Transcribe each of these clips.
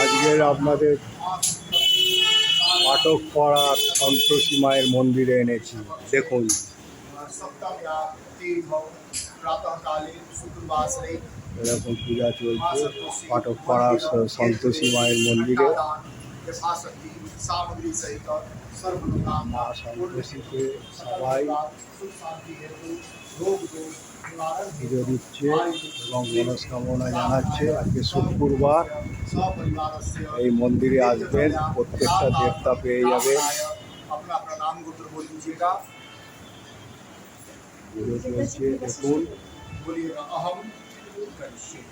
আজকের আপনাদের পাঠক পাড়া সন্তোষী মায়ের মন্দিরে এনেছি, দেখুন। এরকম পূজা চলছে পাঠক পাড়া সন্তোষী মায়ের মন্দিরে। মা সন্তোষীকে সবাই পুজো দিচ্ছে এবং মনস্কামনা জানাচ্ছে। আজকে শুক্রবার, এই মন্দিরে আসবেন, প্রত্যেকটা দেবতা পেয়ে যাবেন। পুজো চলছে দেখুন।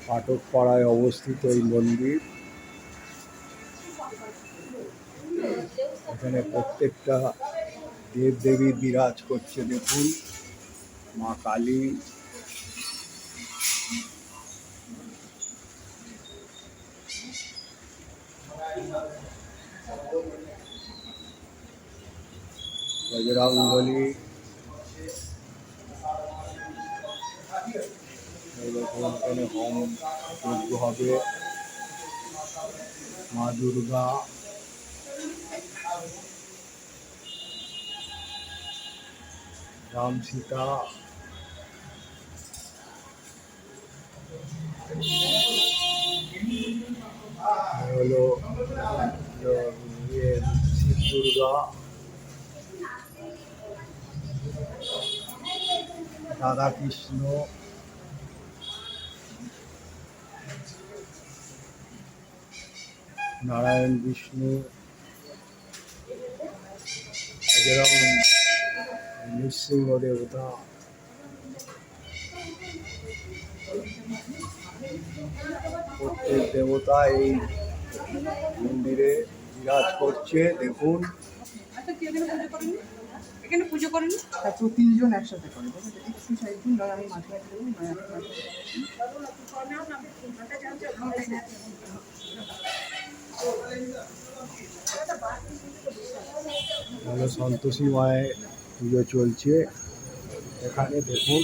পাঠক পাড়ায় অবস্থিত এই মন্দির। এখানে প্রত্যেকটা দেবদেবী বিরাজ করছে দেখুন। মা কালী, বজরংবলী, এখানে হোম যজ্ঞ হবে। মা দুর্গা, রাম সীতা, হলো শিব দুর্গা, রাধা কৃষ্ণ, নারায়ণ বিষ্ণু, যেরকম নৃসিংহ দেবতা, প্রত্যেক দেবতা এই মন্দিরে বিরাজ করছে দেখুন। এখানে পুজো করেন তো তিনজন একসাথে করে, একটু সাইডজন ধর আমি মাঝে মাঝে দেবো। সন্তোষী মায়ের পুজো চলছে এখানে দেখুন।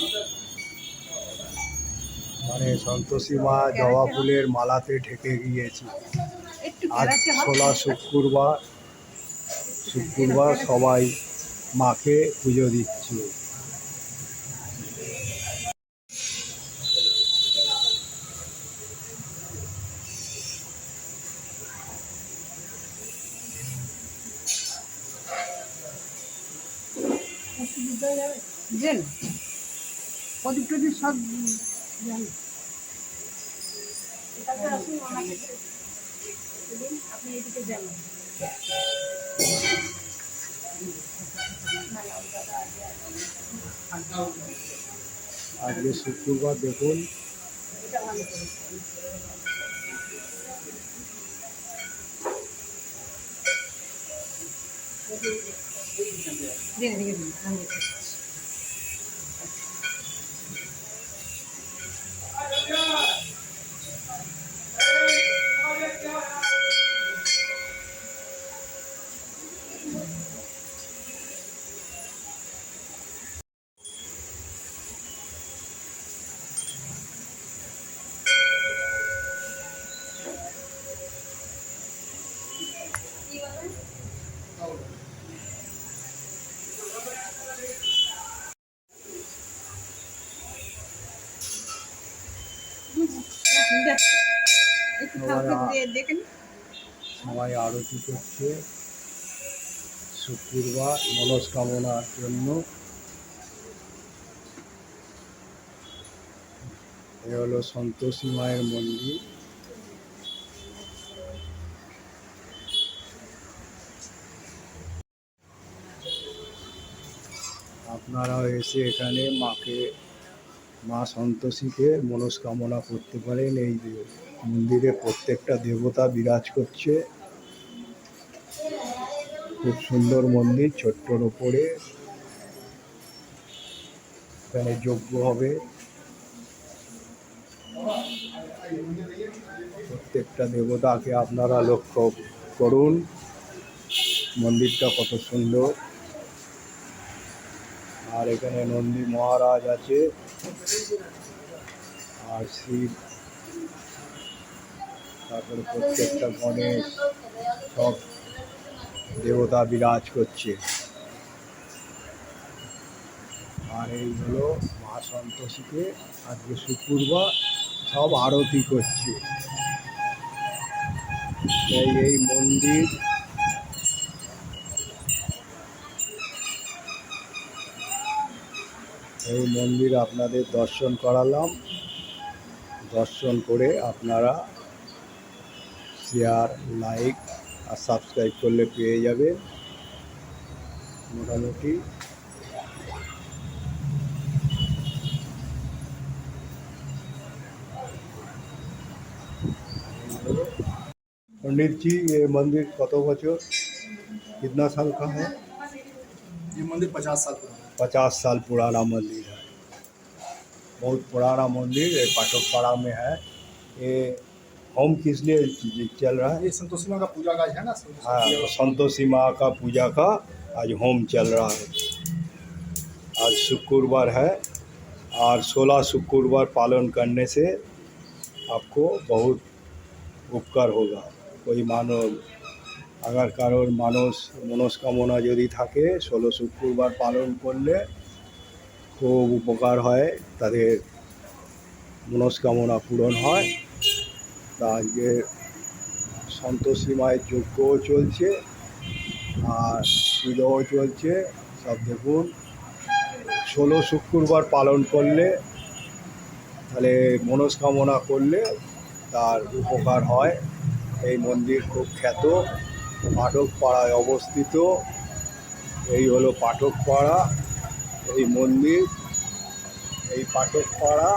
মানে সন্তোষী মা জবা ফুলের মালাতে ঢেকে গিয়েছে। আজ শুক্রবার সবাই মাকে পুজো দিচ্ছে। প্রদীপ টদীপ সব আপনি এদিকে যান। আজকে শুক্রবার দেখুন। সবাই আরতি করছে শুক্রবার মনস্কামনার জন্য। এ হলো সন্তোষী মায়ের মন্দির। আপনারাও এসে এখানে মা সন্তোষীকে মনস্কামনা করতে পারেন। এই মন্দিরে প্রত্যেকটা দেবতা বিরাজ করছে। খুব সুন্দর মন্দির, ছোট্টর ওপরে। এখানে যজ্ঞ হবে। প্রত্যেকটা দেবতাকে আপনারা লক্ষ্য করুন। মন্দিরটা কত সুন্দর। আর এখানে নন্দী মহারাজ আছে, আর শিব তারপরে প্রত্যেকটা গণেশ সব দেবতা বিরাজ করছে। আর এই হলো মা সন্তোষীকে আজকে শুক্রবার সব আরতি করছে। এই মন্দির আপনাদের দর্শন করালাম। দর্শন করে আপনারা শেয়ার, লাইক আর সাবস্ক্রাইব করলে পেয়ে যাবেন। মোটামুটি पंडित जी ये मंदिर कत बचर कितना साल का है? ये मंदिर 50 साल पुराना है। 50 साल पुराना मंदिर है, बहुत पुराना मंदिर ये पाटकपाड़ा में है। ये होम किस लिए चल रहा है? ये संतोषी माँ का पूजा का है ना, हाँ, संतोषी माँ का पूजा का आज होम चल रहा है। आज शुक्रवार है और 16 शुक्रवार पालन करने से आपको बहुत उपकार होगा। कोई मानो अगर कारोर मानस मनस्कामना यदि थाके 16 शुक्रवार पालन करले खूब उपकार है, तादेर मनस्कामना पूरण है। आजके सन्तोषी माয়ের যজ্ঞও চলছে আর পুজোও চলছে। সব দেখুন 16 শুক্রবার পালন করলে তাহলে মনস্কামনা করলে তার উপকার হয়। এই মন্দির খুব খ্যাত, পাঠকপাড়ায় অবস্থিত। এই হলো পাঠকপাড়া, এই মন্দির, এই পাঠকপাড়া,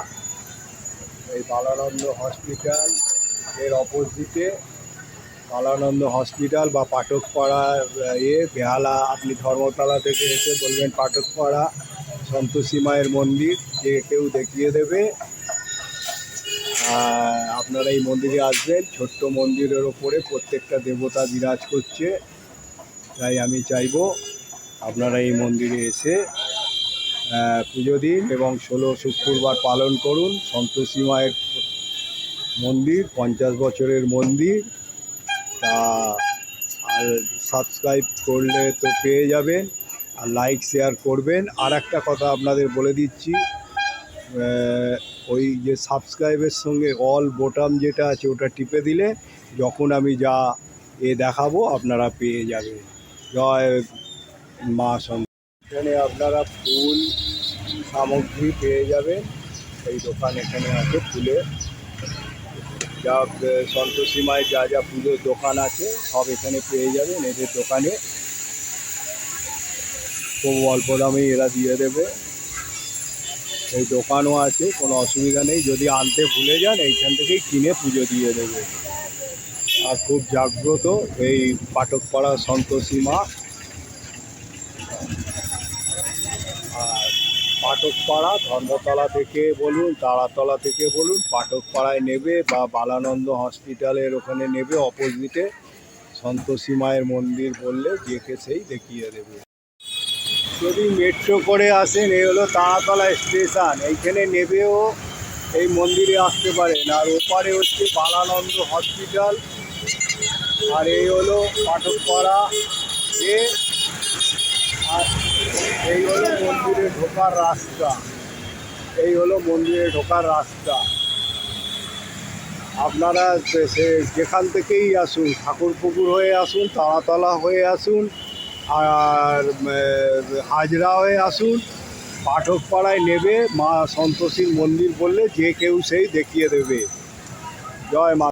এই বালানন্দ হসপিটাল এর অপোজিটে বালানন্দ হসপিটাল বা পাঠকপাড়ার বেহালা। আপনি ধর্মতলা থেকে এসে বলবেন পাঠকপাড়া সন্তোষী মায়ের মন্দির, যে কেউ দেখিয়ে দেবে। আপনারা এই মন্দিরে আসবেন। ছোট্ট মন্দিরের ওপরে প্রত্যেকটা দেবতা বিরাজ করছে। তাই আমি চাইবো আপনারা এই মন্দিরে এসে পুজো দিন এবং 16 শুক্রবার পালন করুন। সন্তোষী মায়ের মন্দির 50 বছরের মন্দির। তা আর সাবস্ক্রাইব করলে তো পেয়ে যাবেন, আর লাইক শেয়ার করবেন। আর একটা কথা আপনাদের বলে দিচ্ছি, ওই যে সাবস্ক্রাইবের সঙ্গে অল বোতাম যেটা আছে ওটা টিপে দিলে যখন আমি যা দেখাবো আপনারা পেয়ে যাবেন। জয় মা সন্তোষী। এখানে আপনারা ফুল সামগ্রী পেয়ে যাবেন। এই দোকান এখানে আছে ফুলের, যা সন্তোষী মায়ের যা যা পুজোর দোকান আছে সব এখানে পেয়ে যাবেন। এদের দোকানে খুব অল্প দামেই এরা দিয়ে দেবে। এই দোকানও আছে, কোনো অসুবিধা নেই। যদি আনতে ভুলে যান এইখান থেকেই কিনে পুজো দিয়ে দেবে। আর খুব জাগ্রত এই পাঠকপাড়া সন্তোষী মা। আর পাঠকপাড়া ধর্মতলা থেকে বলুন, তারাতলা থেকে বলুন, পাঠকপাড়ায় নেবে বা বালানন্দ হসপিটালের ওখানে নেবে অপোজিটে সন্তোষী মায়ের মন্দির বললে যে সেই দেখিয়ে দেবে। যদি মেট্রো করে আসেন, এই হলো তারাতলা স্টেশন, এইখানে নেবেও এই মন্দিরে আসতে পারেন। আর ওপারে হচ্ছে বালানন্দ হসপিটাল, আর এই হলো পাঠকপাড়া আর এই হলো মন্দিরে ঢোকার রাস্তা। এই হলো মন্দিরে ঢোকার রাস্তা। আপনারা যেখান থেকেই আসুন, ঠাকুরপুকুর হয়ে আসুন, তারাতলা হয়ে আসুন, আর হাজরা হয়ে আসুন, পাঠকপাড়ায় নেবে মা সন্তোষীর মন্দির বললে যে কেউ সেই দেখিয়ে দেবে। জয় মা।